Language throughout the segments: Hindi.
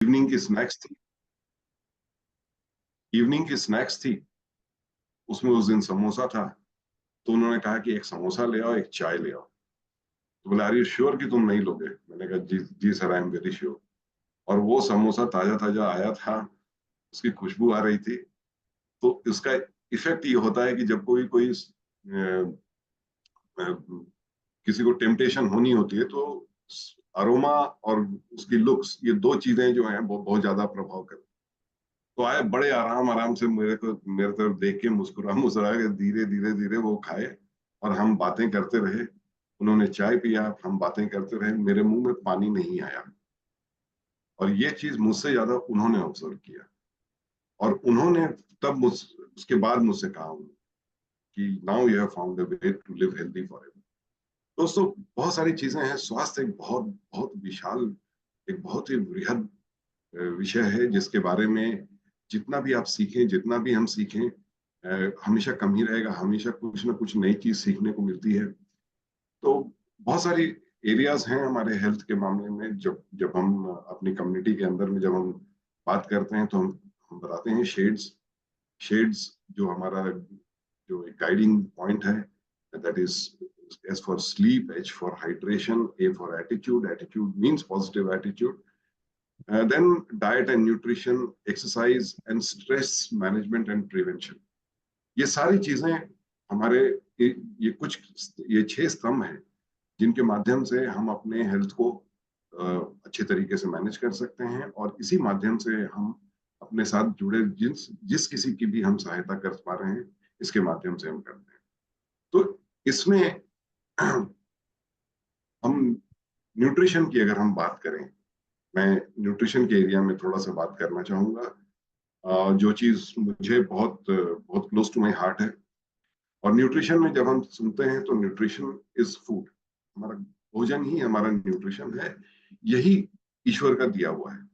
इवनिंग की स्नैक्स थी। इवनिंग की स्नैक्स थी। उसमें उस दिन समोसा था। तो उन्होंने कहा कि एक समोसा ले आओ, एक चाय ले आओ। तो बोला, आर यू श्योर कि तुम नहीं लोगे? मैंने कहा जी जी sir, I am very sure. और वो समोसा ताजा ताजा आया था, उसकी खुशबू आ रही थी। तो इसका इफेक्ट ये होता है कि जब कोई कोई किसी को टेम्पटेशन होनी होती है, तो अरोमा और उसकी लुक्स, ये दो चीजें जो हैं वो बहुत ज्यादा प्रभाव करती हैं। तो आए बड़े आराम आराम से मेरे तरफ देख के मुस्कुरा मुस्कुरा के धीरे धीरे धीरे वो खाए, और हम बातें करते रहे। उन्होंने चाय पिया, हम बातें करते रहे, मेरे मुंह में पानी नहीं आया। और ये चीज मुझसे ज्यादा उन्होंने ऑब्जर्व किया। और उन्होंने तब उसके बाद मुझसे कहा कि now you have found a way to live healthy forever. दोस्तों, बहुत सारी चीजें हैं। स्वास्थ्य एक बहुत बहुत विशाल, एक बहुत ही बृहद विषय है, जिसके बारे में जितना भी आप सीखें, जितना भी हम सीखें, हमेशा कम ही रहेगा। हमेशा कुछ ना कुछ नई चीज सीखने को मिलती है। तो बहुत सारी एरियाज हैं हमारे हेल्थ के मामले में। जब जब हम अपनी कम्युनिटी के अंदर में जब हम बात करते हैं, तो हम बताते हैं शेड्स। शेड्स जो हमारा जो एक गाइडिंग पॉइंट है, that is S for sleep, H for hydration, A for attitude. Attitude means positive attitude. Then diet and nutrition, exercise and stress management and prevention. ये सारी चीजें हमारे ये कुछ ये 6 स्तंभ हैं, जिनके माध्यम से हम अपने हेल्थ को अच्छे तरीके से मैनेज कर सकते हैं, और इसी माध्यम से हम अपने साथ जुड़े जिस जिस किसी की भी हम सहायता कर पा रहे हैं, इसके माध्यम से हम करते हैं। तो इसमें हम न्यूट्रिशन की अगर हम बात करें, मैं न्यूट्रिशन के एरिया में थोड़ा सा बात करना चाहूंगा। जो चीज मुझे बहुत बहुत क्लोज टू माय हार्ट है। और न्यूट्रिशन में जब हम सुनते हैं, तो न्यूट्रिशन इज फूड। हमारा भोजन ही हमारा न्यूट्रिशन है। यही ईश्वर का दिया हुआ है।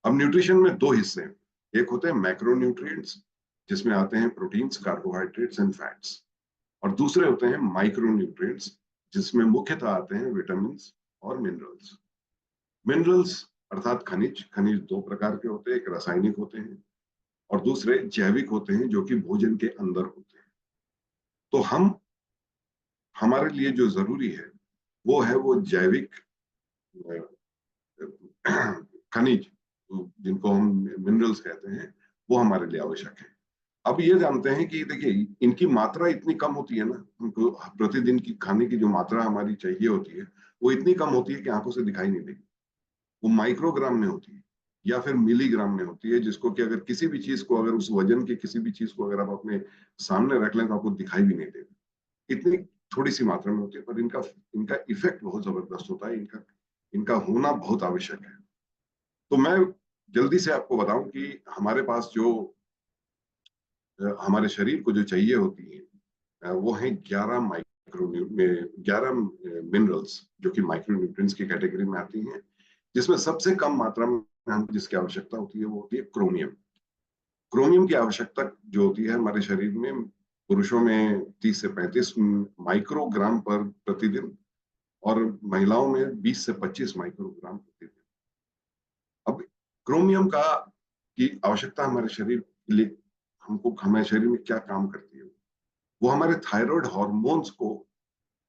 अब न्यूट्रिशन में दो हिस्से हैं। एक होते हैं मैक्रो न्यूट्रिएंट्स, जिसमें आते हैं प्रोटीन्स, कार्बोहाइड्रेट्स एंड फैट्स। और दूसरे होते हैं माइक्रो न्यूट्रिएंट्स, जिसमें मुख्यतः आते हैं विटामिन और मिनरल्स। मिनरल्स अर्थात खनिज। खनिज दो प्रकार के होते हैं, एक रासायनिक होते हैं और दूसरे जैविक होते हैं, जो कि भोजन के अंदर होते हैं। तो हम हमारे लिए जो जरूरी है, वो है वो जैविक खनिज, जिनको हम मिनरल्स कहते हैं, वो हमारे लिए आवश्यक है। अब ये जानते हैं कि देखिए, इनकी मात्रा इतनी कम होती है ना, हमको प्रतिदिन की खाने की जो मात्रा हमारी चाहिए होती है, वो इतनी कम होती है कि आंखों से दिखाई नहीं देगी। वो माइक्रोग्राम में होती है या फिर मिलीग्राम में होती है, जिसको कि अगर किसी भी चीज को, अगर उस वजन की किसी भी चीज को अगर आप अपने सामने रख लें, तो आपको दिखाई भी नहीं देगा। इतनी थोड़ी सी मात्रा में होती है, पर इनका इनका इफेक्ट बहुत जबरदस्त होता है। इनका इनका होना बहुत आवश्यक है। तो मैं जल्दी से आपको बताऊं कि हमारे पास जो हमारे शरीर को जो चाहिए होती है, वो है 11 मिनरल्स, जो कि माइक्रो न्यूट्रिएंट्स की कैटेगरी में आती हैं। जिसमें सबसे कम मात्रा में हमको जिसकी आवश्यकता होती है, वो होती है क्रोमियम। क्रोमियम की आवश्यकता जो होती है हमारे शरीर में, पुरुषों में 30 से 35 माइक्रोग्राम पर प्रतिदिन, और महिलाओं में 20 से 25 माइक्रोग्राम प्रतिदिन। अब क्रोमियम का की आवश्यकता हमारे शरीर के लिए, हमको हमारे शरीर में क्या काम करती है? वो हमारे थायराइड हार्मोन्स को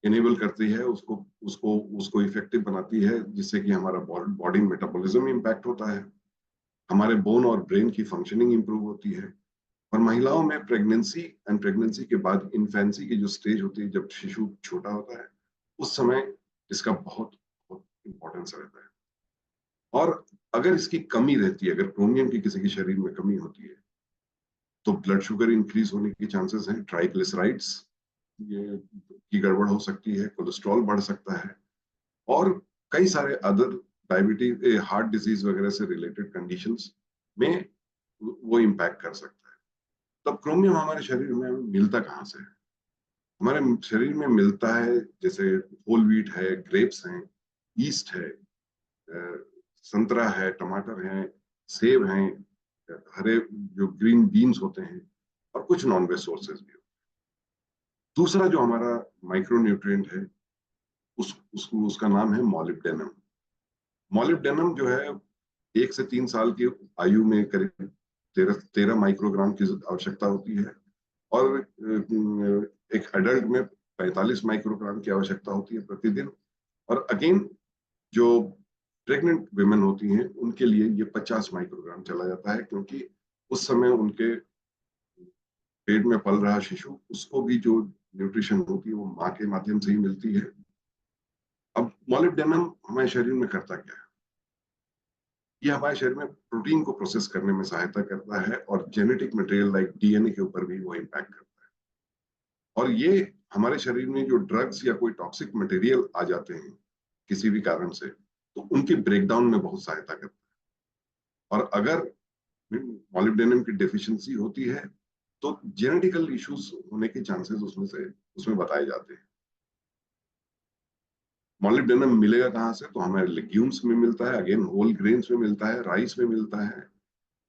इनेबल करती है, उसको उसको उसको इफेक्टिव बनाती है, जिससे कि हमारा बॉडी मेटाबॉलिज्म इम्पैक्ट होता है, हमारे बोन और ब्रेन की फंक्शनिंग इंप्रूव होती है। और महिलाओं में प्रेगनेंसी एंड प्रेगनेंसी के बाद इन्फेंसी की जो स्टेज होती है, जब शिशु छोटा होता है, उस समय इसका बहुत बहुत इंपॉर्टेंस रहता है। और अगर इसकी कमी रहती है, अगर क्रोमियम की किसी के शरीर में कमी होती है, तो ब्लड शुगर इंक्रीज होने की चांसेस हैं, ट्राइग्लिसराइड्स ये की गड़बड़ हो सकती है, कोलेस्ट्रॉल बढ़ सकता है, और कई सारे अदर डायबिटीज, हार्ट डिजीज वगैरह से रिलेटेड कंडीशंस में वो इम्पैक्ट कर सकता है। तब क्रोमियम हमारे शरीर में मिलता कहाँ से है? हमारे शरीर में मिलता है, जैसे होल व्हीट है, ग्रेप्स हैं, ईस्ट है, संतरा है, टमाटर है, सेब हैं, हरे जो ग्रीन बीन्स होते हैं, और कुछ नॉन वेज सोर्सेज भी। दूसरा जो हमारा माइक्रो न्यूट्रिएंट है, उसका नाम है मॉलिब्डेनम। मॉलिब्डेनम जो है 1 से 3 साल की आयु में करीब 13 माइक्रोग्राम की आवश्यकता होती है, और एक एडल्ट में 45 माइक्रोग्राम की आवश्यकता होती है प्रतिदिन। और अगेन जो प्रेग्नेंट विमेन होती हैं उनके लिए ये 50 माइक्रोग्राम चला जाता है, क्योंकि उस समय उनके पेट में पल रहा शिशु, उसको भी जो न्यूट्रिशन होती है वो माँ के माध्यम से ही मिलती है। अब मॉलिब्डेनम हमारे शरीर में करता क्या है? ये हमारे शरीर में प्रोटीन को प्रोसेस करने में सहायता करता है, और जेनेटिक मटेरियल लाइक डीएनए के ऊपर भी वो इम्पैक्ट करता है। और ये हमारे शरीर में जो ड्रग्स या कोई टॉक्सिक मटेरियल आ जाते हैं किसी भी कारण से, तो उनके ब्रेकडाउन में बहुत सहायता करता है। और अगर मॉलिब्डेनम की डेफिशिएंसी होती है तो जेनेटिकल इश्यूज होने के चांसेस उसमें बताए जाते हैं। मॉलिब्डेनम मिलेगा कहाँ से? तो हमारे लेग्यूम्स में मिलता है, अगेन होल ग्रेन्स में मिलता है, राइस में मिलता है,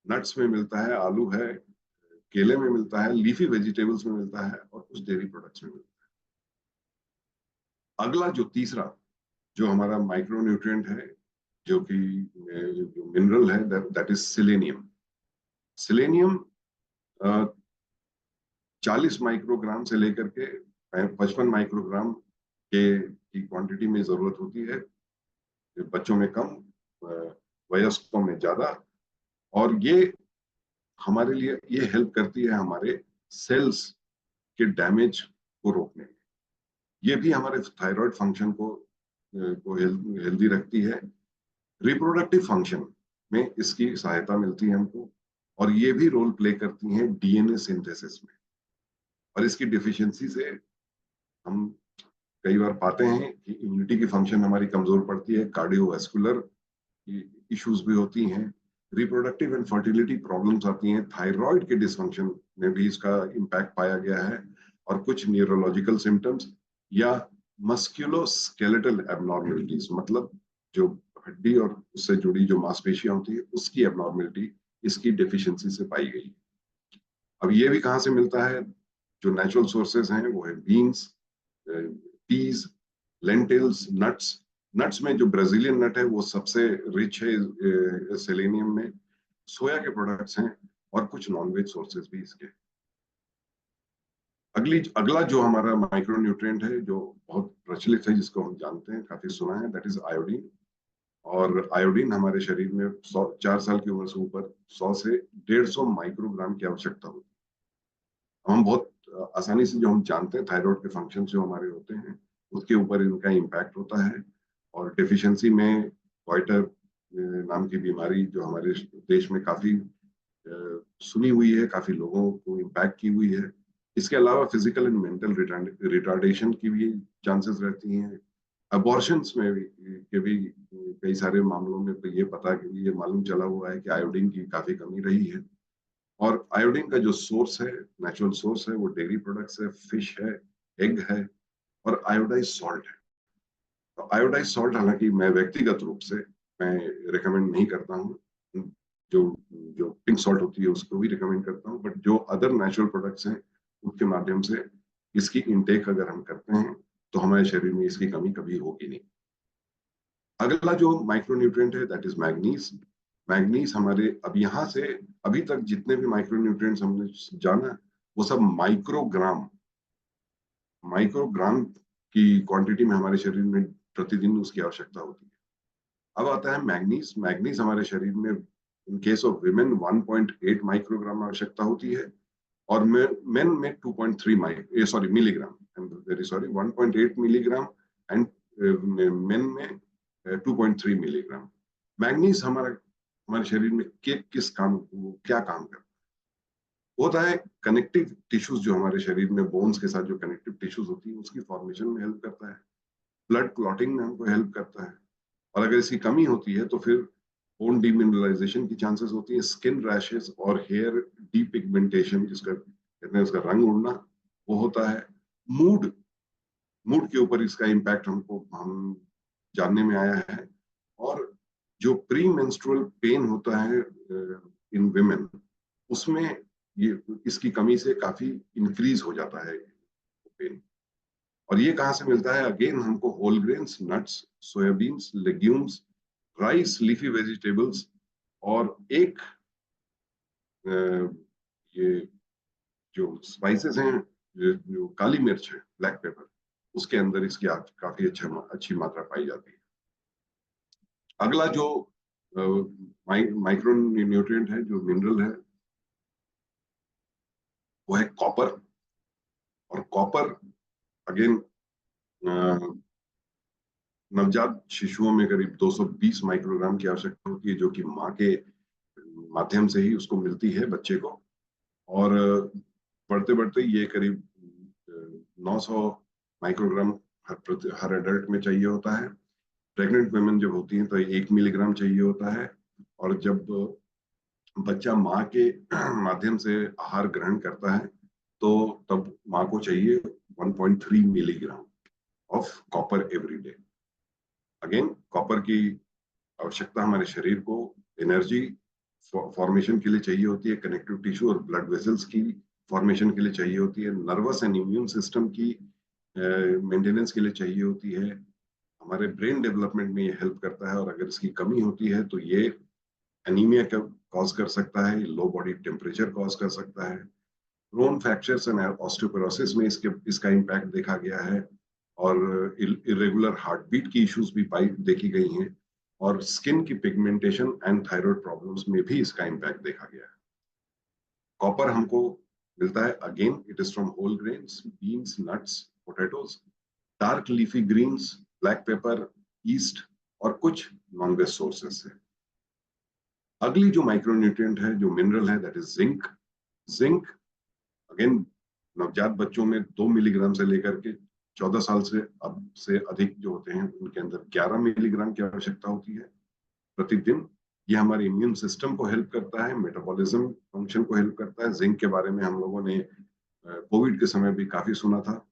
नट्स में मिलता है, आलू है, केले में मिलता है, लीफी वेजिटेबल्स में मिलता है, और कुछ डेयरी प्रोडक्ट्स में मिलता है। अगला जो तीसरा जो हमारा माइक्रो न्यूट्रिएंट है, जो कि जो मिनरल है, that is selenium. Selenium 40 microgram से लेकर के 55 माइक्रोग्राम की क्वांटिटी में जरूरत होती है, बच्चों में कम, वयस्कों में ज्यादा। और ये हमारे लिए ये हेल्प करती है हमारे सेल्स के डैमेज को रोकने में। ये भी हमारे थायराइड फंक्शन को हेल्दी रखती है। रिप्रोडक्टिव फंक्शन में इसकी सहायता मिलती है हमको, और ये भी रोल प्ले करती है डीएनए सिंथेसिस में। और इसकी डिफिशियंसी से हम कई बार पाते हैं कि इम्यूनिटी की फंक्शन हमारी कमजोर पड़ती है, कार्डियोवास्कुलर इश्यूज भी होती हैं, रिप्रोडक्टिव एंड फर्टिलिटी प्रॉब्लम्स आती हैं, थायराइड के डिसफंक्शन में भी इसका इम्पैक्ट पाया गया है, और कुछ न्यूरोलॉजिकल सिम्टम्स या मस्क्यूलोस्केलेटल एबनॉर्मलिटीज, मतलब जो हड्डी और उससे जुड़ी जो मांसपेशियां होती है उसकी एबनॉर्मलिटी इसकी डेफिशिएंसी से पाई गई। अब ये भी कहाँ से मिलता है? जो नेचुरल सोर्सेज हैं वो है beans, peas, lentils, nuts. Nuts में जो ब्राजीलियन नट है वो सबसे रिच है सेलेनियम में, सोया के प्रोडक्ट्स हैं, और कुछ नॉनवेज सोर्सेज भी इसके। अगला जो हमारा माइक्रो न्यूट्रिएंट है जो बहुत प्रचलित है, जिसको हम जानते हैं, काफी सुना है, दैट इज आयोडीन। और आयोडीन हमारे शरीर में 4 साल की उम्र से ऊपर 100 से 150 माइक्रोग्राम की आवश्यकता होती है। हम बहुत आसानी से जो हम जानते हैं थायराइड के फंक्शन जो हमारे होते हैं उसके ऊपर इनका इम्पैक्ट होता है। और डेफिशिएंसी में क्वाइटर नाम की बीमारी जो हमारे देश में काफी सुनी हुई है, काफी लोगों को इम्पैक्ट की हुई है। इसके अलावा फिजिकल एंड मेंटल रिटार्डेशन की भी चांसेस रहती हैं। अबॉर्शंस में भी के भी कई सारे मामलों में तो ये मालूम चला हुआ है कि आयोडीन की काफी कमी रही है। और आयोडीन का जो सोर्स है, नेचुरल सोर्स है, वो डेयरी प्रोडक्ट्स है, फिश है, एग है, और आयोडाइज सॉल्ट है। तो आयोडाइज सॉल्ट हालांकि मैं व्यक्तिगत रूप से मैं रिकमेंड नहीं करता हूँ, जो जो पिंक सॉल्ट होती है उसको भी रिकमेंड करता हूँ, बट जो अदर नेचुरल प्रोडक्ट्स हैं उसके माध्यम से इसकी इनटेक अगर हम करते हैं तो हमारे शरीर में इसकी कमी कभी होगी नहीं। अगला जो माइक्रो न्यूट्रिएंट है दैट इज मैग्नीज। मैग्नीज हमारे अब यहाँ से अभी तक जितने भी माइक्रो न्यूट्रिएंट्स हमने जाना वो सब माइक्रोग्राम की क्वांटिटी में हमारे शरीर में प्रतिदिन उसकी आवश्यकता होती है। अब आता है मैग्नीज। मैग्नीज हमारे शरीर में in case of women 1.8 microgram आवश्यकता होती है, और मेन में 2.3 milligram, I am very sorry, 1.8 milligram, and main में 2.3 मिलीग्राम। मैग्नीज हमारे शरीर में क्या काम करता है? होता है कनेक्टिव टिश्यूज, जो हमारे शरीर में बोन्स के साथ जो कनेक्टिव टिश्यूज होती है उसकी फॉर्मेशन में हेल्प करता है, ब्लड क्लॉटिंग में हमको हेल्प करता है। और अगर इसकी कमी होती है तो फिर बोन डीमिनरलाइजेशन की चांसेस होती है, स्किन रैशेस और हेयर डीपिगमेंटेशन, जिसका कहते हैं उसका रंग उड़ना, वो होता है। मूड मूड के ऊपर इसका इम्पैक्ट हम जानने में आया है। और जो प्री मेंस्ट्रुअल पेन होता है इन विमेन, उसमें ये इसकी कमी से काफी इंक्रीज हो जाता है पेन। और ये कहाँ से मिलता है? अगेन हमको whole grains, nuts, soybeans, legumes, rice, leafy vegetables, और एक ये जो स्पाइसेस हैं, जो काली मिर्च है, ब्लैक पेपर, उसके अंदर इसकी काफी अच्छी मात्रा पाई जाती है। अगला जो माइक्रो न्यूट्रिएंट है, जो मिनरल है, वो है कॉपर। और कॉपर अगेन नवजात शिशुओं में करीब 220 माइक्रोग्राम की आवश्यकता होती है, जो कि माँ के माध्यम से ही उसको मिलती है बच्चे को। और बढ़ते बढ़ते ये करीब 900 माइक्रोग्राम हर एडल्ट में चाहिए होता है। प्रेग्नेंट वुमेन जब होती हैं तो 1 मिलीग्राम चाहिए होता है। और जब बच्चा माँ के माध्यम से आहार ग्रहण करता है तो तब माँ को चाहिए 1.3 milligram of copper every day. Again copper की आवश्यकता हमारे शरीर को एनर्जी फॉर्मेशन के लिए चाहिए होती है, कनेक्टिव टिश्यू और ब्लड वेसल्स की फॉर्मेशन के लिए चाहिए होती है, नर्वस एंड इम्यून सिस्टम की मेंटेनेंस के लिए चाहिए होती है, हमारे ब्रेन डेवलपमेंट में ये हेल्प करता है। और अगर इसकी कमी होती है तो ये एनीमिया का कॉज कर सकता है, लो बॉडी टेम्परेचर कॉज कर सकता है। बोन फ्रैक्चर्स एंड ऑस्टियोपोरोसिस में इसका इम्पैक्ट देखा गया है। और इरेगुलर हार्ट बीट की इश्यूज भी देखी गई हैं। और स्किन की पिगमेंटेशन एंड थायराइड प्रॉब्लम्स में भी इसका इम्पैक्ट देखा गया है। कॉपर हमको मिलता है again, it is from whole grains, beans, nuts, potatoes, dark leafy greens, black pepper, yeast और कुछ नॉन वेज सोर्सेज से। अगली जो माइक्रोन्यूट्रिएंट है, जो मिनरल है, that is zinc. Zinc again नवजात बच्चों में 2 मिलीग्राम से लेकर के 14 साल से अब से अधिक जो होते हैं उनके अंदर 11 मिलीग्राम की आवश्यकता होती है प्रतिदिन। ये हमारे इम्यून सिस्टम को हेल्प करता है, मेटाबॉलिज्म फंक्शन को हेल्प करता है। जिंक के बारे में हम लोगों ने कोविड के समय भी काफी सुना था।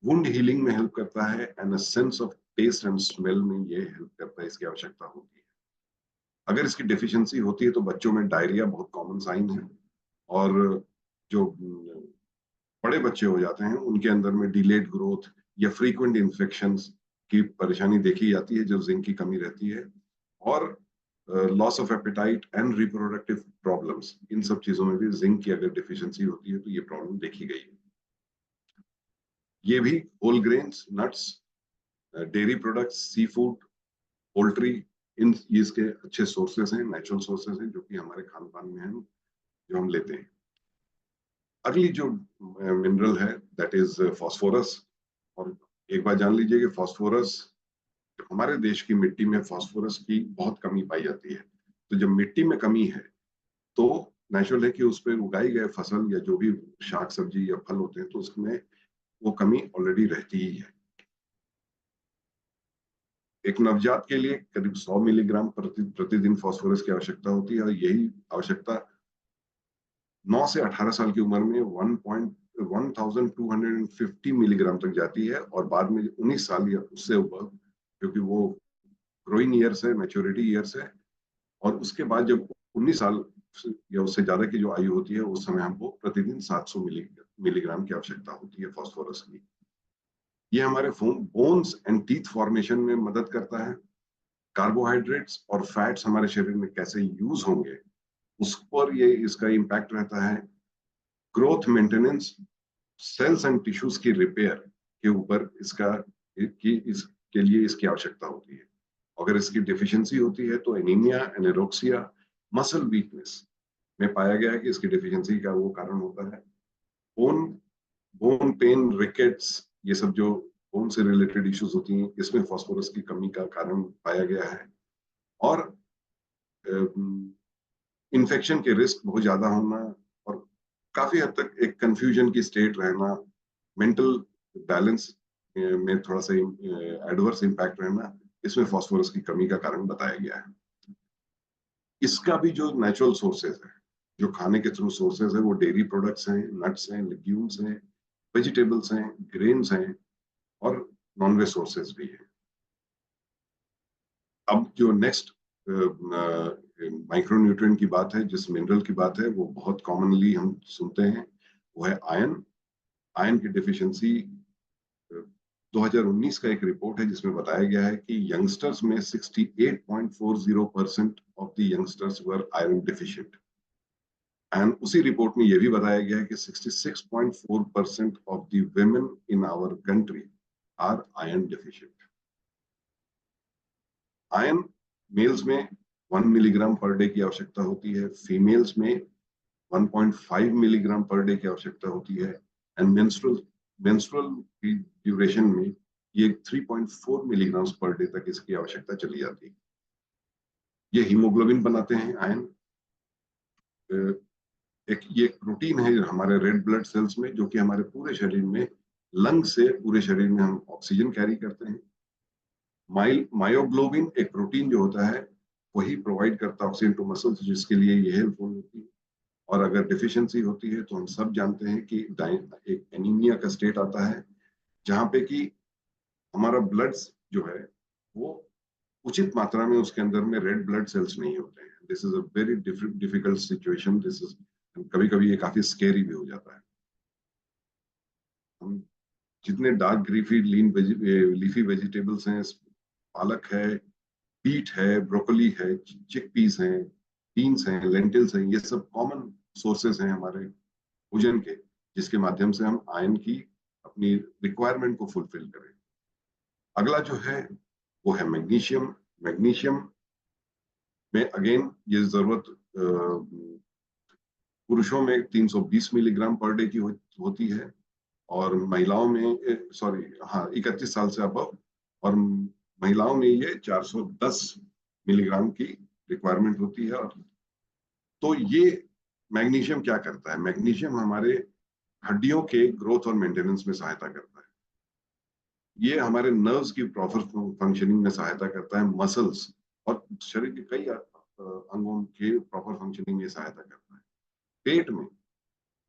वुंड हीलिंग में हेल्प करता है and sense of taste and smell में ये हेल्प करता है, इसकी आवश्यकता होती है। अगर इसकी डेफिशिएंसी होती है तो बच्चों में डायरिया बहुत कॉमन साइन है। और जो बड़े बच्चे हो जाते हैं उनके अंदर में डिलेड ग्रोथ या फ्रीक्वेंट इन्फेक्शंस की परेशानी देखी जाती है, जो जिंक की कमी रहती है। और loss of appetite and reproductive problems, इन सब चीजों में भी जिंक की अगर डेफिशिएंसी होती है तो ये प्रॉब्लम देखी गई है। ये भी whole grains, nuts, dairy products, seafood, poultry, इन इसके अच्छे सोर्सेस हैं, नेचुरल सोर्सेस हैं, जो कि हमारे खान पान में हैं, जो हम लेते हैं। अगली जो मिनरल है दैट इज फास्फोरस। और एक बार जान लीजिए कि फास्फोरस, हमारे देश की मिट्टी में फास्फोरस की बहुत कमी पाई जाती है। तो जब मिट्टी में कमी है तो नेचुरल है कि उस पर उगाई गए फसल या जो भी शाक सब्जी या फल होते हैं तो उसमें वो कमी ऑलरेडी रहती ही है। एक नवजात के लिए करीब 100 मिलीग्राम प्रतिदिन फास्फोरस की आवश्यकता होती है। और यही आवश्यकता 9 से 18 साल की उम्र में 1250 मिलीग्राम तक जाती है। और बाद में 19 साल या उससे ऊपर, क्योंकि वो ग्रोइंग ईयर्स है, मैच्योरिटी ईयर्स है। और उसके बाद जब 19 साल या उससे ज्यादा की जो आयु होती है उस समय हमको प्रतिदिन 700 मिलीग्राम की आवश्यकता होती है फास्फोरस की। ये हमारे बोन्स एंड टीथ फॉर्मेशन में मदद करता है। कार्बोहाइड्रेट्स और फैट्स हमारे शरीर में कैसे यूज होंगे उस पर ये इसका इम्पैक्ट रहता है। Growth maintenance, cells and tissues की रिपेयर के ऊपर इसके लिए इसकी आवश्यकता होती है। अगर इसकी डेफिशिएंसी होती है तो एनीमिया, एनेरोक्सिया, मसल वीकनेस में पाया गया है कि इसकी डेफिशिएंसी का वो कारण होता है। बोन बोन पेन, रिकेट्स, ये सब जो बोन से रिलेटेड इश्यूज होती हैं इसमें फास्फोरस की कमी का कारण पाया गया है। और इन्फेक्शन के रिस्क बहुत ज्यादा होना और काफी हद तक एक कंफ्यूजन की स्टेट रहना, मेंटल बैलेंस में थोड़ा सा एडवर्स इम्पैक्ट रहना, इसमें फास्फोरस की कमी का कारण बताया गया है। इसका भी जो नेचुरल सोर्सेज है, जो खाने के थ्रू सोर्सेज है, वो डेयरी प्रोडक्ट्स हैं, नट्स हैं, लेग्यूम्स हैं, वेजिटेबल्स हैं, ग्रेन्स हैं और नॉनवेज सोर्सेज भी हैं। अब जो नेक्स्ट माइक्रोन्यूट्रिएंट की बात है, जिस मिनरल की बात है, वो बहुत कॉमनली हम सुनते हैं, वो है आयरन। आयरन की डेफिशिएंसी 2019 का एक रिपोर्ट है जिसमें बताया गया है कि यंगस्टर्स में 68.40% of the youngsters were iron deficient. And उसी रिपोर्ट में यह भी बताया गया है कि 66.4% of the women in our country are iron deficient. Iron males में 1 मिलीग्राम पर डे की आवश्यकता होती है, फीमेल्स में 1.5 मिलीग्राम पर डे की आवश्यकता होती है, एंड मेंस्ट्रुअल ड्यूरेशन में ये 3.4 मिलीग्राम पर डे तक इसकी आवश्यकता चली जाती है। ये हीमोग्लोबिन बनाते हैं आयन। ये एक प्रोटीन है हमारे रेड ब्लड सेल्स में, जो कि हमारे पूरे शरीर में, लंग से पूरे शरीर में हम ऑक्सीजन कैरी करते हैं। मायोग्लोबिन एक प्रोटीन जो होता है वही प्रोवाइड करता है ऑक्सीजन टू मसल्स, जिसके लिए ये हेल्पफुल होती है। और अगर डिफिशियंसी होती है तो हम सब जानते हैं कि एक एनीमिया का स्टेट आता है, जहां पे कि हमारा ब्लड जो है वो उचित मात्रा में, उसके अंदर में रेड ब्लड सेल्स नहीं होते हैं। This is a very difficult situation. This is कभी कभी ये काफी स्केरी भी हो जाता है। हम जितने डार्क लीफी वेजिटेबल्स हैं, पालक है, बीट है, ब्रोकली है, चिकपीस हैं, बीन्स हैं, लेंटिल्स हैं, ये सब कॉमन सोर्सेस हैं हमारे भोजन के, जिसके माध्यम से हम आयरन की अपनी रिक्वायरमेंट को फुलफिल करें। अगला जो है वो है मैग्नीशियम। मैग्नीशियम में अगेन ये जरूरत पुरुषों में 320 मिलीग्राम पर डे की होती है, और महिलाओं में 31 साल से अबव, और महिलाओं में ये 410 मिलीग्राम की रिक्वायरमेंट होती है। और तो ये मैग्नीशियम क्या करता है? मैग्नीशियम हमारे हड्डियों के ग्रोथ और मेंटेनेंस में सहायता करता है। ये हमारे नर्व्स की प्रॉपर फंक्शनिंग में सहायता करता है, मसल्स और शरीर के कई अंगों के प्रॉपर फंक्शनिंग में सहायता करता है। पेट में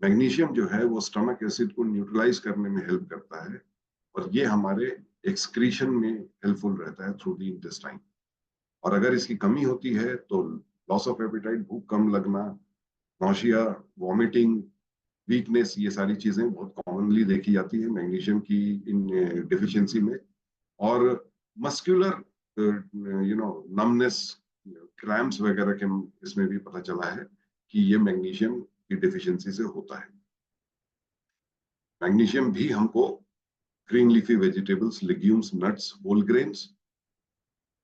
मैग्नीशियम जो है वो स्टमक एसिड को न्यूट्रलाइज करने में हेल्प करता है, और ये हमारे एक्सक्रीशन में हेल्पफुल रहता है थ्रू द इंटेस्टाइन। और अगर इसकी कमी होती है तो लॉस ऑफ एपेटाइट, भूख कम लगना, नौशिया, वॉमिटिंग, वीकनेस, ये सारी चीजें बहुत कॉमनली देखी जाती है मैग्नीशियम की इन डिफिशियंसी में। और मस्कुलर नमनेस, क्रैम्प्स वगैरह के इसमें भी पता चला है कि ये मैग्नीशियम की डिफिशियंसी से होता है। मैग्नीशियम भी हमको green leafy vegetables, legumes, nuts, whole grains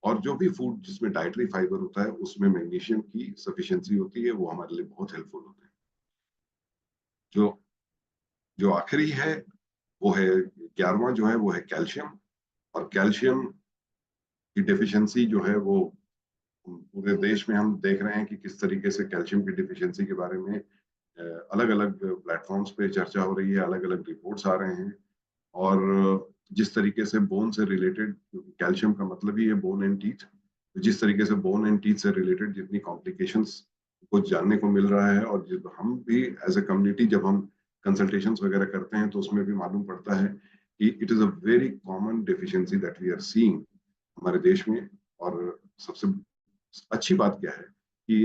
और जो भी फूड जिसमें डाइटरी फाइबर होता है उसमें मैग्नीशियम की सफिशिएंसी होती है, वो हमारे लिए बहुत हेल्पफुल होते हैं। जो जो आखिरी है वो है 11वां जो है वो है कैल्शियम। और कैल्शियम की डिफिशियंसी जो है वो पूरे देश में हम देख रहे हैं कि किस तरीके से कैल्शियम की डिफिशियंसी के बारे में अलग अलग प्लेटफॉर्म्स पे चर्चा हो रही है, अलग अलग रिपोर्ट्स आ रहे हैं। और जिस तरीके से बोन से रिलेटेड, कैल्शियम का मतलब ही है बोन एंड टीथ, जिस तरीके से बोन एंड टीथ से रिलेटेड जितनी कॉम्प्लिकेशंस को जानने को मिल रहा है, और जब हम भी एज ए कम्युनिटी जब हम कंसल्टेशंस वगैरह करते हैं तो उसमें भी मालूम पड़ता है कि it is a very common deficiency that we are seeing हमारे देश में। और सबसे अच्छी बात क्या है कि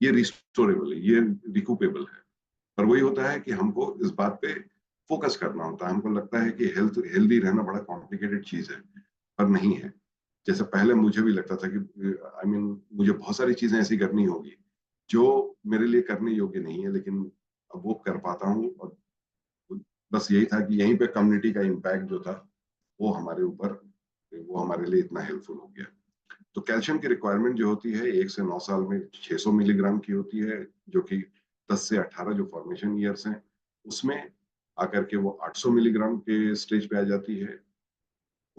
ये रिस्टोरेबल है, ये रिकूपेबल है। पर वही होता है कि हमको इस बात पे फोकस करना होता है। हमको लगता है कि हेल्दी रहना बड़ा कॉम्प्लिकेटेड चीज है, पर नहीं है। जैसे पहले मुझे भी लगता था कि मुझे बहुत सारी चीजें ऐसी करनी होगी जो मेरे लिए करने योग्य नहीं है, लेकिन अब वो कर पाता हूँ। और बस यही था कि यहीं पे कम्युनिटी का इम्पैक्ट जो था वो हमारे ऊपर, वो हमारे लिए इतना हेल्पफुल हो गया। तो कैल्शियम की रिक्वायरमेंट जो होती है 1 से 9 साल में 600 मिलीग्राम की होती है, जो कि 10 से 18 जो फॉर्मेशन ईयर्स हैं उसमें आकर के वो 800 मिलीग्राम के स्टेज पे आ जाती है।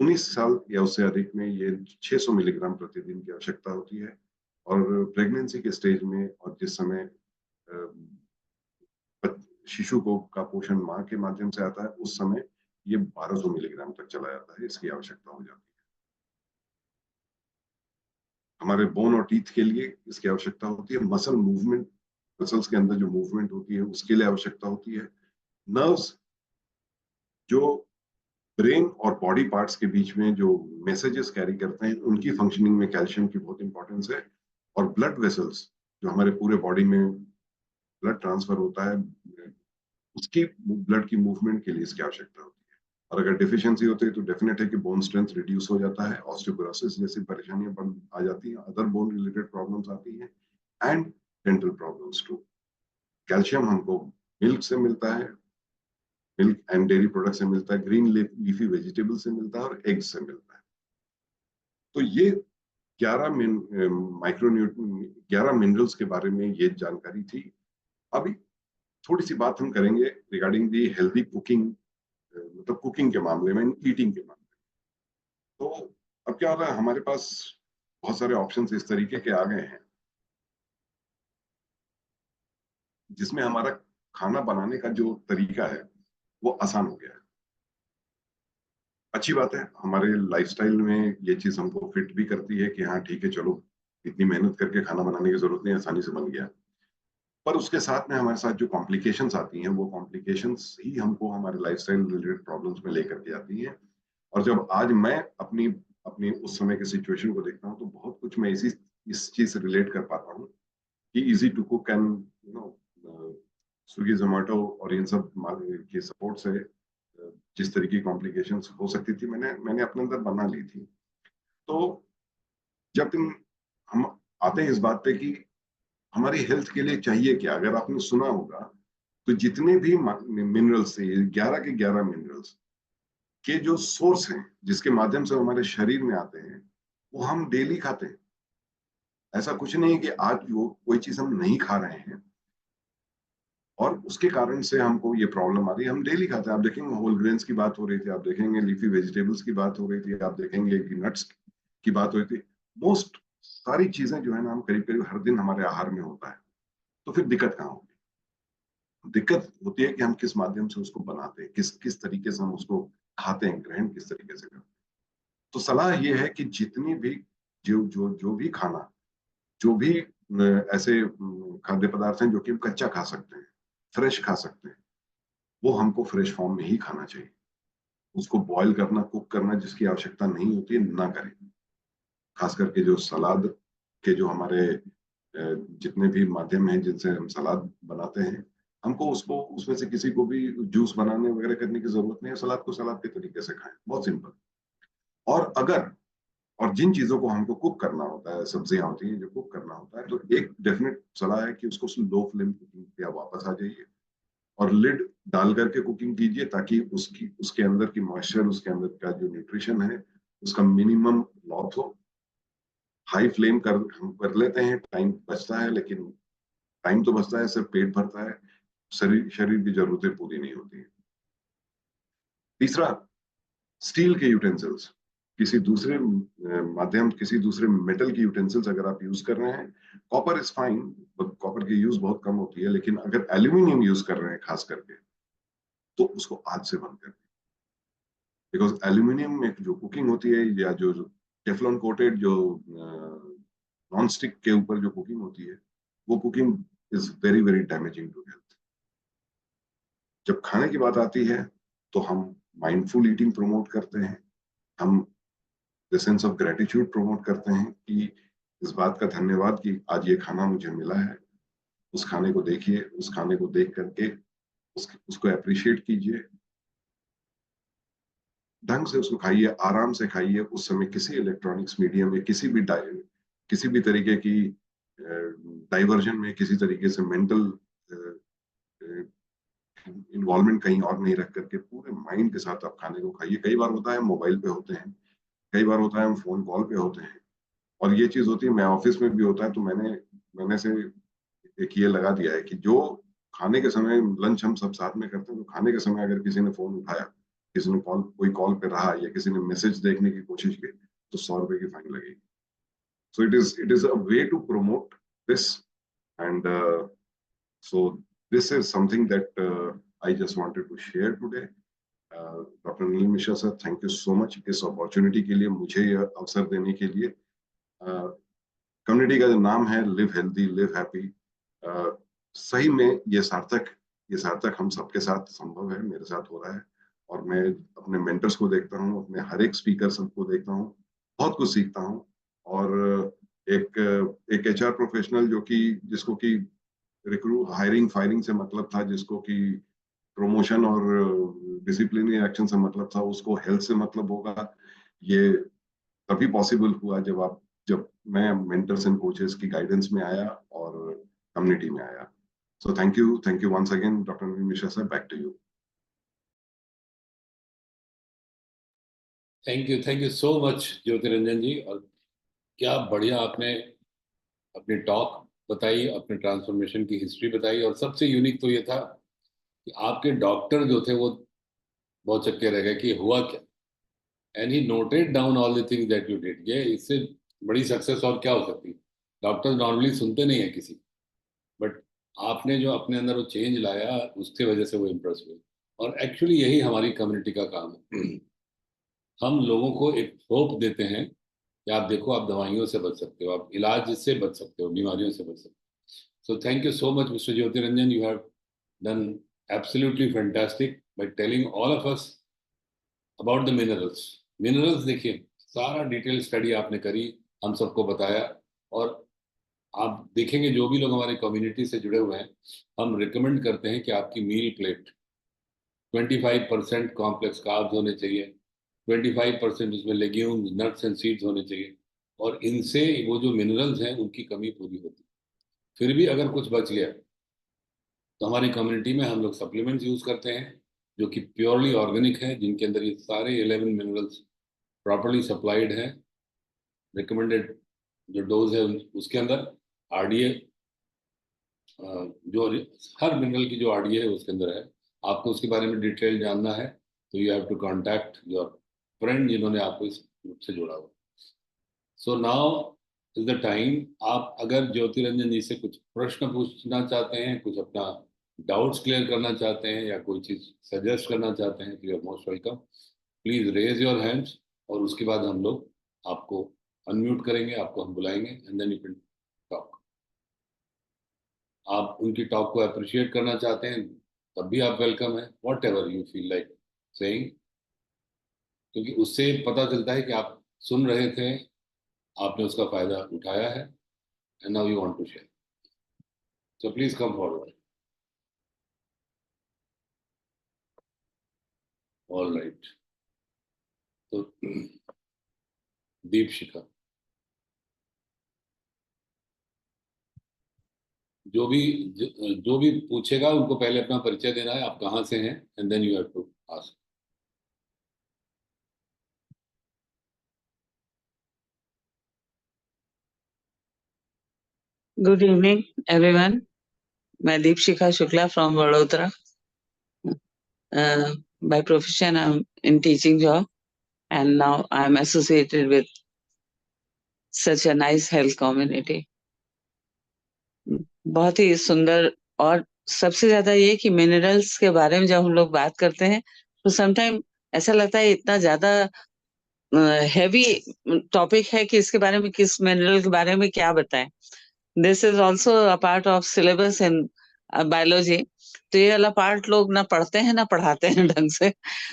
19 साल या उससे अधिक में ये 600 मिलीग्राम प्रतिदिन की आवश्यकता होती है। और प्रेगनेंसी के स्टेज में और जिस समय शिशु को का पोषण माँ के माध्यम से आता है उस समय ये 1200 मिलीग्राम तक चला जाता है, इसकी आवश्यकता हो जाती है। हमारे बोन और टीथ के लिए इसकी आवश्यकता होती है। मसल मूवमेंट, मसल्स के अंदर जो मूवमेंट होती है उसके लिए आवश्यकता होती है। नर्व्स जो ब्रेन और बॉडी पार्ट्स के बीच में जो मैसेजेस कैरी करते हैं उनकी फंक्शनिंग में कैल्शियम की बहुत इंपॉर्टेंस है। और ब्लड वेसल्स जो हमारे पूरे बॉडी में ब्लड ट्रांसफर होता है, उसकी ब्लड की मूवमेंट के लिए इसकी आवश्यकता होती है। और अगर डिफिशियंसी होती है तो डेफिनेट है कि बोन स्ट्रेंथ रिड्यूस हो जाता है, ऑस्टियोपोरोसिस जैसी परेशानियां आ जाती हैं, अदर बोन रिलेटेड प्रॉब्लम्स आती हैं, and dental problems too. Calcium हमको मिल्क से मिलता है, मिल्क एंड डेयरी प्रोडक्ट से मिलता है, ग्रीन लीफी वेजिटेबल से मिलता है, और एग से मिलता है। तो ये 11 11 मिनरल्स के बारे में ये जानकारी थी। अभी थोड़ी सी बात हम करेंगे रिगार्डिंग दी हेल्दी कुकिंग, मतलब कुकिंग के मामले में, ईटिंग के मामले में। तो अब क्या होता है, हमारे पास बहुत सारे ऑप्शंस इस तरीके के आ गए हैं जिसमें हमारा खाना बनाने का जो तरीका है वो आसान हो गया है। अच्छी बात है, हमारे लाइफस्टाइल में ये चीज हमको फिट भी करती है कि हाँ ठीक है, चलो इतनी मेहनत करके खाना बनाने की जरूरत नहीं, आसानी से बन गया। पर उसके साथ में हमारे साथ जो कॉम्प्लिकेशंस आती हैं, वो कॉम्प्लिकेशंस ही हमको हमारे लाइफस्टाइल रिलेटेड प्रॉब्लम्स में लेकर के आती हैं। और जब आज मैं अपनी अपनी उस समय की सिचुएशन को देखता हूँ तो बहुत कुछ मैं इस चीज से रिलेट कर पाता हूँ कि easy to cook and Swiggy Zomato और इन सब के सपोर्ट से जिस तरह की कॉम्प्लिकेशंस हो सकती थी, मैंने मैंने अपने अंदर बना ली थी। तो जब हम आते हैं इस बात पे कि हमारी हेल्थ के लिए चाहिए क्या, अगर आपने सुना होगा तो जितने भी मिनरल्स थे, 11 के 11 मिनरल्स के जो सोर्स हैं जिसके माध्यम से हमारे शरीर में आते हैं, वो हम डेली खाते हैं। ऐसा कुछ नहीं है कि आज वो कोई चीज हम नहीं खा रहे हैं और उसके कारण से हमको ये प्रॉब्लम आ रही है। हम डेली खाते हैं, आप देखेंगे होल ग्रेन्स की बात हो रही थी, आप देखेंगे लीफी वेजिटेबल्स की बात हो रही थी, आप देखेंगे कि नट्स की बात हो रही थी। मोस्ट सारी चीजें जो है ना, हम करीब करीब हर दिन हमारे आहार में होता है। तो फिर दिक्कत कहाँ होगी? दिक्कत होती है कि हम किस माध्यम से उसको बनाते हैं, किस किस तरीके से हम उसको खाते हैं, ग्रहण किस तरीके से करते हैं। तो सलाह ये है कि जितनी भी जो जो जो भी खाना, जो भी ऐसे खाद्य पदार्थ हैं जो कि हम कच्चा खा सकते हैं, फ्रेश खा सकते हैं, वो हमको फ्रेश फॉर्म में ही खाना चाहिए। उसको बॉईल करना, कुक करना जिसकी आवश्यकता नहीं होती है, ना करें। खास करके जो सलाद के जो हमारे जितने भी माध्यम हैं जिनसे हम सलाद बनाते हैं, हमको उसको उसमें से किसी को भी जूस बनाने वगैरह करने की जरूरत नहीं है। सलाद को सलाद के तरीके से खाएं, बहुत सिंपल। और अगर और जिन चीजों को हमको कुक करना होता है, सब्जियां होती हैं जो कुक करना होता है, तो एक डेफिनेट सलाह है कि उसको लो फ्लेम कुकिंग पे आप वापस आ जाइए और लिड डाल करके कुकिंग कीजिए, ताकि उसकी उसके अंदर की मॉइस्चर, उसके अंदर का जो न्यूट्रिशन है उसका मिनिमम लॉस हो। हाई फ्लेम कर हम कर लेते हैं, टाइम बचता है, लेकिन टाइम तो बचता है, सिर्फ पेट भरता है, शरीर शरीर की जरूरतें पूरी नहीं होती है। तीसरा, स्टील के यूटेंसिल्स, किसी दूसरे माध्यम, किसी दूसरे मेटल की यूटेंसिल्स अगर आप यूज कर रहे हैं, कॉपर इज फाइन, कॉपर की यूज बहुत कम होती है, लेकिन अगर एल्यूमिनियम यूज कर रहे हैं खास करके, तो उसको आज से बंद कर, बिकॉज एल्यूमिनियम में जो कुकिंग होती है, या जो टेफलॉन कोटेड जो नॉन स्टिक के ऊपर जो कुकिंग होती है, वो cooking is very very damaging to health. जब खाने की बात आती है तो हम माइंडफुल ईटिंग प्रमोट करते हैं, हम the sense of gratitude promote करते हैं कि इस बात का धन्यवाद कि आज ये खाना मुझे मिला है। उस खाने को देखिए, उस खाने को देख करके उसको अप्रिशिएट कीजिए, ढंग से उसको खाइए, आराम से खाइए। उस समय किसी इलेक्ट्रॉनिक्स मीडियम या किसी भी तरीके की डाइवर्जन में, किसी तरीके से मेंटल इन्वॉल्वमेंट कहीं और नहीं रख करके पूरे माइंड के साथ आप खाने को खाइए। कई बार होता है मोबाइल पे होते हैं, कई बार होता है हम फोन कॉल पे होते हैं, और ये चीज होती है, मैं ऑफिस में भी होता है, तो मैंने मैंने से एक ये लगा दिया है कि जो खाने के समय लंच हम सब साथ में करते हैं, तो खाने के समय अगर किसी ने फोन उठाया, किसी ने कोई कॉल पे रहा, या किसी ने मैसेज देखने की कोशिश की, तो 100 रुपए की फाइन लगेगी। So it is a way to promote this, and so this is something that I just wanted to share today. Doctor Neel Mishra sir, thank you so much इस अपॉर्चुनिटी के लिए, मुझे यह अवसर देने के लिए। कम्युनिटी का जो नाम है लिव हेल्दी लिव हैप्पी, सही में ये सार्थक हम सबके साथ संभव है, मेरे साथ हो रहा है। और मैं अपने मेंटर्स को देखता हूँ, अपने हर एक स्पीकर सबको देखता हूँ, बहुत कुछ सीखता हूँ। और एक एक एचआर प्रोफेशनल जो कि जिसको कि रिक्रूट हायरिंग फायरिंग से मतलब था, जिसको कि प्रमोशन और डिसिप्लिनरी एक्शन से मतलब था, उसको हेल्थ से मतलब होगा। ये तभी पॉसिबल हुआ जब मैं मेंटर्स एंड कोचेस की गाइडेंस में आया और कम्युनिटी में आया। So thank you once again doctor Mishra sir, back to you. Thank you so much Jyoti Ranjan ji. और क्या बढ़िया आपने अपनी टॉक बताई, अपने ट्रांसफॉर्मेशन की हिस्ट्री बताई, और सबसे यूनिक तो ये था कि आपके डॉक्टर जो थे वो बहुत चक्के रह गए कि हुआ क्या, and he noted down all the things that you did. ये इससे बड़ी सक्सेस और क्या हो सकती है। डॉक्टर नॉर्मली सुनते नहीं है किसी, बट आपने जो अपने अंदर वो चेंज लाया उसके वजह से वो इम्प्रेस हुए। और एक्चुअली यही हमारी कम्युनिटी का काम है। हम लोगों को एक होप देते हैं कि आप देखो, आप दवाइयों से बच सकते हो, आप इलाज से बच सकते हो, बीमारियों से बच सकते हो। सो thank you so much mister Jyoti Ranjan, you have done absolutely fantastic by telling all of us about the minerals. Minerals देखिए, सारा डिटेल स्टडी आपने करी, हम सबको बताया। और आप देखेंगे जो भी लोग हमारे कम्युनिटी से जुड़े हुए हैं, हम रिकमेंड करते हैं कि आपकी मील प्लेट 25% कॉम्प्लेक्स कार्ब्स होने चाहिए, 25% उसमें लेग्यूम्स, नट्स एंड सीड्स होने चाहिए। और इनसे वो जो मिनरल्स हैं उनकी कमी पूरी होती है। फिर भी अगर कुछ बच गया तो हमारी कम्युनिटी में हम लोग सप्लीमेंट्स यूज करते हैं जो कि प्योरली ऑर्गेनिक है, जिनके अंदर ये सारे 11 मिनरल्स प्रॉपरली सप्लाइड है। रिकमेंडेड जो डोज है उसके अंदर आरडीए, जो हर मिनरल की जो आरडीए है उसके अंदर है। आपको उसके बारे में डिटेल जानना है तो you have to contact your friend जिन्होंने आपको इस ग्रुप से जोड़ा हुआ। So now is the time, आप अगर ज्योति रंजन जी से कुछ प्रश्न पूछना चाहते हैं, कुछ अपना डाउट्स क्लियर करना चाहते हैं, या कोई चीज सजेस्ट करना चाहते हैं, तो you are most welcome. Please raise your hands, और उसके बाद हम लोग आपको अनम्यूट करेंगे, आपको हम बुलाएंगे, and then you can talk. आप उनकी टॉक को अप्रिशिएट करना चाहते हैं तब भी आप वेलकम है, what ever you feel like saying, क्योंकि उससे पता चलता है कि आप सुन रहे थे, आपने उसका फायदा उठाया है, and now you want to share. So please come forward. All right. तो दीप शिखा, जो भी पूछेगा उनको पहले अपना परिचय देना है, आप कहाँ से हैं, and then you have to ask. Good evening, everyone. I'm Deepshikha Shukla from Vadodara. By profession, I'm in teaching job, and now I'm associated with such a nice health community. बहुत ही सुंदर। और सबसे ज्यादा ये कि मिनरल्स के बारे में जब हम लोग बात करते हैं तो समटाइम ऐसा लगता है इतना ज्यादा हैवी टॉपिक है कि इसके बारे में, किस मिनरल के बारे में क्या बताएं। This is also a part of syllabus in biology. तो ये वाला पार्ट लोग ना पढ़ते हैं ना पढ़ाते हैं ढंग से,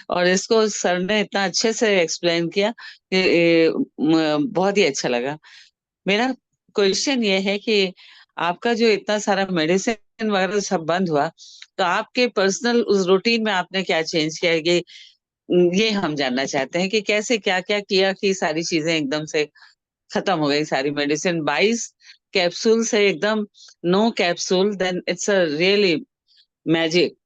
और इसको सर ने इतना अच्छे से एक्सप्लेन किया कि बहुत ही अच्छा लगा। मेरा क्वेश्चन ये है कि आपका जो इतना सारा मेडिसिन वगैरह सब बंद हुआ, तो आपके पर्सनल उस रूटीन में आपने क्या चेंज किया, ये हम जानना चाहते हैं कि कैसे क्या क्या किया कि सारी चीजें एकदम से खत्म हो गई, सारी मेडिसिन 22 कैप्सूल से एकदम no capsule, then it's a really magic.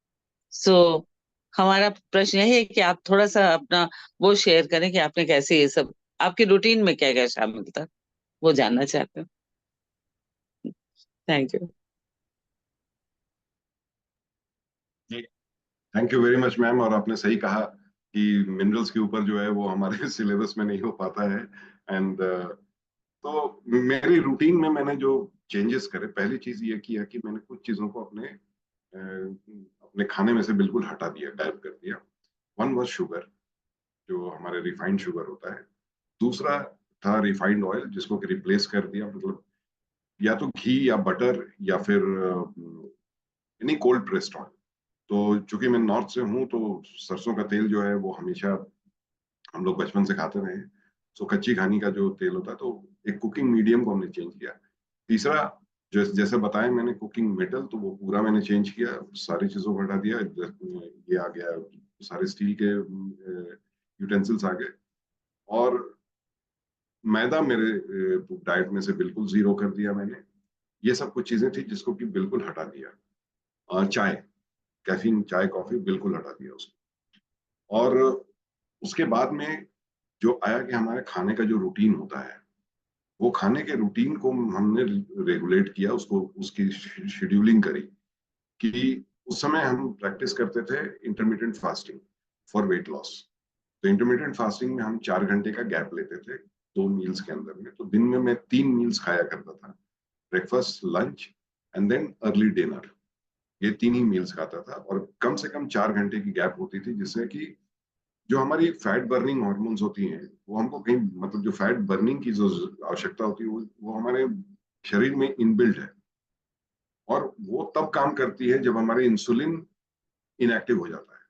So हमारा प्रश्न यही है कि आप थोड़ा सा अपना वो शेयर करें कि आपने कैसे ये सब, आपकी रूटीन में क्या क्या शामिल था, वो जानना चाहते हैं। Thank you. Thank you very much ma'am. और आपने सही कहा कि मिनरल्स के ऊपर जो है वो हमारे सिलेबस में नहीं हो पाता है। एंड तो मेरी रूटीन में मैंने जो चेंजेस करे, पहली चीज ये किया कि मैंने कुछ चीजों को अपने खाने में से बिल्कुल हटा दिया, गायब कर दिया। वन वॉज शुगर, जो हमारे रिफाइंड शुगर होता है। दूसरा था रिफाइंड ऑयल, जिसको कि रिप्लेस कर दिया, मतलब या तो घी या बटर या फिर यानी कोल्ड प्रेस्ड ऑयल। तो चूंकि मैं नॉर्थ से हूँ तो सरसों का तेल जो है वो हमेशा हम लोग बचपन से खाते रहे हैं। सो कच्ची घानी का जो तेल होता है, तो एक कुकिंग मीडियम को हमने चेंज किया। तीसरा जैसे बताया मैंने कुकिंग मेटल, तो वो पूरा मैंने चेंज किया, सारी चीजों को हटा दिया। ये आ गया, सारे स्टील के यूटेंसिल्स आ गए, और मैदा मेरे डाइट में से बिल्कुल जीरो कर दिया मैंने। ये सब कुछ चीजें थी जिसको कि बिल्कुल हटा दिया। चाय, कैफीन, चाय कॉफी बिल्कुल हटा दिया उसको। और उसके बाद में जो आया कि हमारे खाने का जो रूटीन होता है, वो खाने के रूटीन को हमने रेगुलेट किया, उसको उसकी शेड्यूलिंग करी। कि उस समय हम प्रैक्टिस करते थे intermediate fasting for weight loss. तो इंटरमीडिएट फास्टिंग में हम 4 घंटे का गैप लेते थे 2 मील्स के अंदर में। तो दिन में मैं 3 मील्स खाया करता था, breakfast, lunch and then early dinner. ये 3 ही मील्स खाता था, और कम से कम 4 घंटे की गैप होती थी, जिससे कि जो हमारी फैट बर्निंग हॉर्मोन्स होती हैं, वो हमको कहीं, मतलब जो फैट बर्निंग की जो आवश्यकता होती है, वो हमारे शरीर में इनबिल्ट है। और वो तब काम करती है जब हमारे इंसुलिन इनएक्टिव हो जाता है।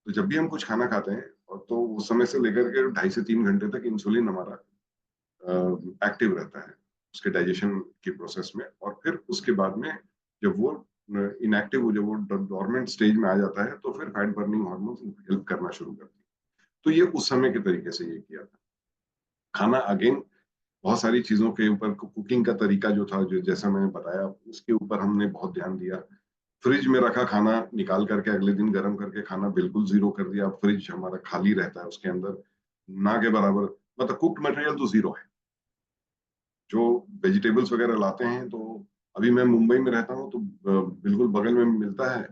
तो जब भी हम कुछ खाना खाते हैं, और तो उस समय से लेकर के 2.5 से 3 घंटे तक इंसुलिन हमारा एक्टिव रहता है उसके डाइजेशन की प्रोसेस में। और फिर उसके बाद में जब वो इनएक्टिव, जब वो डोरमेंट स्टेज में आ जाता है, तो फिर फैट बर्निंग हार्मोन हेल्प करना शुरू करती है। तो ये उस समय के तरीके से ये किया था। खाना अगेन बहुत सारी चीजों के ऊपर, कुकिंग का तरीका जो था, जो जैसा मैंने बताया, उसके ऊपर हमने बहुत ध्यान दिया। फ्रिज में रखा खाना निकाल करके अगले दिन गर्म करके खाना बिल्कुल जीरो कर दिया। फ्रिज हमारा खाली रहता है, उसके अंदर ना के बराबर, मतलब कुक्ड मटेरियल तो जीरो है। जो वेजिटेबल्स वगैरह लाते हैं, तो अभी मैं मुंबई में रहता हूँ, तो बिल्कुल बगल में मिलता है।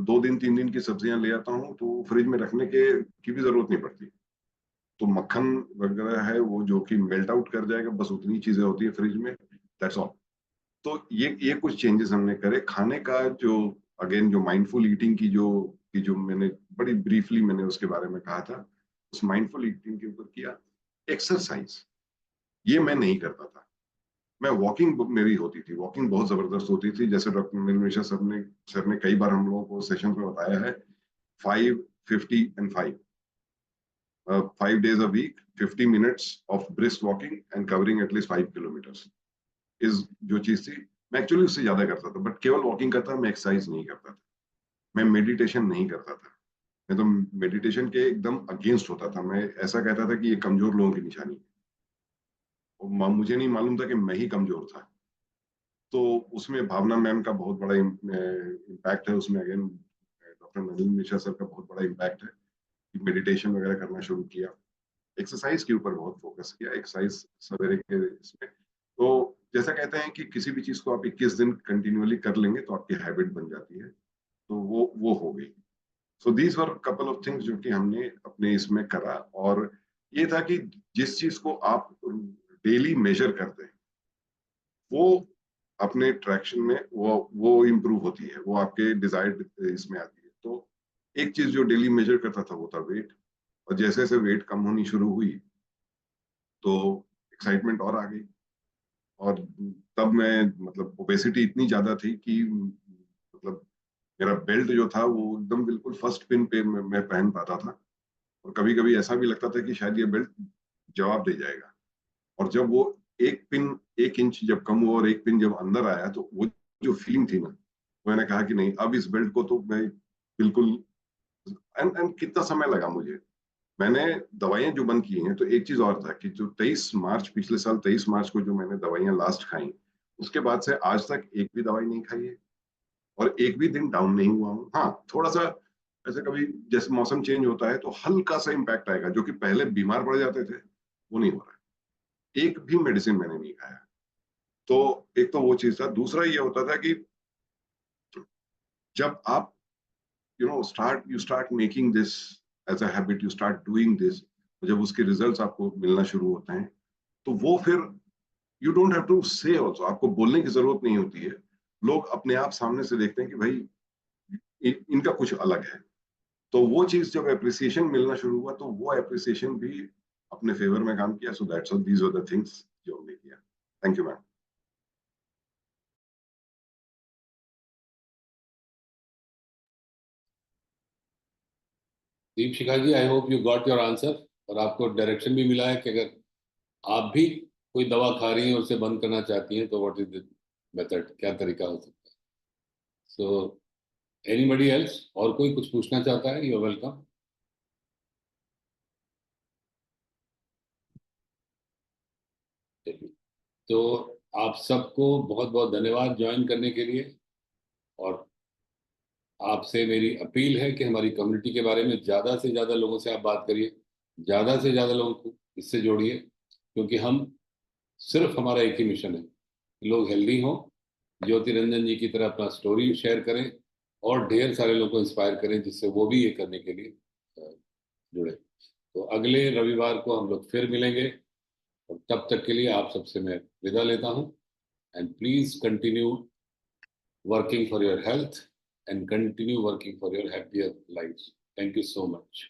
2 दिन 3 दिन की सब्जियां ले आता हूँ, तो फ्रिज में रखने के की भी जरूरत नहीं पड़ती। तो मक्खन वगैरह है वो जो कि मेल्ट आउट कर जाएगा, बस उतनी चीजें होती है फ्रिज में, दैट्स ऑल। तो ये कुछ चेंजेस हमने करे खाने का। जो अगेन जो माइंडफुल ईटिंग की जो मैंने बड़ी ब्रीफली मैंने उसके बारे में कहा था, उस माइंडफुल ईटिंग के ऊपर किया। एक्सरसाइज ये मैं नहीं करता था। मैं वॉकिंग मेरी होती थी, वॉकिंग बहुत जबरदस्त होती थी। जैसे डॉक्टर नीलमेशा सर ने कई बार हम लोगों को सेशन में बताया है, 5, 50 and 5, 5 days a week, 50 minutes of brisk walking and covering at least 5 kilometers is जो चीज थी। मैं एक्चुअली उससे ज्यादा करता था, बट केवल वॉकिंग करता था, मैं एक्सरसाइज नहीं करता था। मैं मेडिटेशन नहीं करता था। मैं तो मेडिटेशन के एकदम अगेंस्ट होता था। मैं ऐसा कहता था कि ये कमजोर लोगों की निशानी है। और मुझे नहीं मालूम था कि मैं ही कमजोर था। तो उसमें भावना मैम का बहुत बड़ा इम्पैक्ट है उसमें। Again doctor Nalin Mishra sir का बहुत बड़ा इम्पैक्ट है कि मेडिटेशन वगैरह करना शुरू किया। एक्सरसाइज के ऊपर बहुत फोकस किया, एक्सरसाइज सवेरे के इसमें। तो जैसा कहते हैं कि किसी भी चीज को आप 21 दिन कंटिन्यूअली कर लेंगे तो आपकी हैबिट बन जाती है। तो वो हो गई। So these were couple of things जो कि हमने अपने इसमें करा। और ये था कि जिस चीज को आप डेली मेजर करते हैं, वो अपने ट्रैक्शन में वो इम्प्रूव होती है, वो आपके डिजायर्ड इसमें आती है। तो एक चीज जो डेली मेजर करता था वो था वेट। और जैसे जैसे वेट कम होनी शुरू हुई, तो एक्साइटमेंट और आ गई। और तब मैं, मतलब ओबेसिटी इतनी ज्यादा थी कि मतलब मेरा बेल्ट जो था वो एकदम बिल्कुल फर्स्ट पिन पे मैं पहन पाता था। और कभी कभी ऐसा भी लगता था कि शायद ये बेल्ट जवाब दे जाएगा। और जब वो 1 पिन, 1 इंच जब कम हुआ और 1 पिन जब अंदर आया, तो वो जो फीलिंग थी ना, मैंने कहा कि नहीं, अब इस बेल्ट को तो मैं बिल्कुल। एंड कितना समय लगा मुझे। मैंने दवाइयां जो बंद की हैं, तो एक चीज और था कि जो 23 मार्च, पिछले साल 23 मार्च को जो मैंने दवाइयां लास्ट खाई, उसके बाद से आज तक एक भी दवाई नहीं खाई है। और एक भी दिन डाउन नहीं हुआ हूँ। हाँ, थोड़ा सा ऐसे कभी जैसे मौसम चेंज होता है तो हल्का सा इम्पैक्ट आएगा, जो कि पहले बीमार पड़ जाते थे, वो नहीं हो रहा है। एक भी मेडिसिन मैंने नहीं खाया। तो एक तो वो चीज था। दूसरा ये होता था कि जब आप you start making this as a habit, you start doing this, जब उसके रिजल्ट्स आपको मिलना शुरू होते हैं, तो वो फिर यू डोंट हैव टू से ऑल्सो, आपको बोलने की जरूरत नहीं होती है। लोग अपने आप सामने से देखते हैं कि भाई इनका कुछ अलग है। तो वो चीज जब एप्रिसिएशन मिलना शुरू हुआ, तो वो एप्रिसिएशन भी अपने फेवर में काम किया। So that's all, these are the things जो हमने किया। Thank you ma'am. Deepshikha ji, I hope you got your answer, और आपको डायरेक्शन भी मिला है कि अगर आप भी कोई दवा खा रही हैं और उसे बंद करना चाहती हैं तो व्हाट इज इट। मेथड, क्या तरीका हो सकता है। सो एनीबडी एल्स, और कोई कुछ पूछना चाहता है, यू आर वेलकम। तो आप सबको बहुत बहुत धन्यवाद ज्वाइन करने के लिए, और आपसे मेरी अपील है कि हमारी कम्युनिटी के बारे में ज़्यादा से ज़्यादा लोगों से आप बात करिए, ज़्यादा से ज़्यादा लोगों को इससे जोड़िए, क्योंकि हम सिर्फ हमारा एक ही मिशन है कि लोग हेल्दी हों, ज्योति रंजन जी की तरह अपना स्टोरी शेयर करें और ढेर सारे लोगों को इंस्पायर करें, जिससे वो भी ये करने के लिए जुड़े। तो अगले रविवार को हम लोग फिर मिलेंगे, और तब तक के लिए आप सबसे मैं विदा लेता हूँ। And please continue working for your health and continue working for your happier lives. Thank you so much.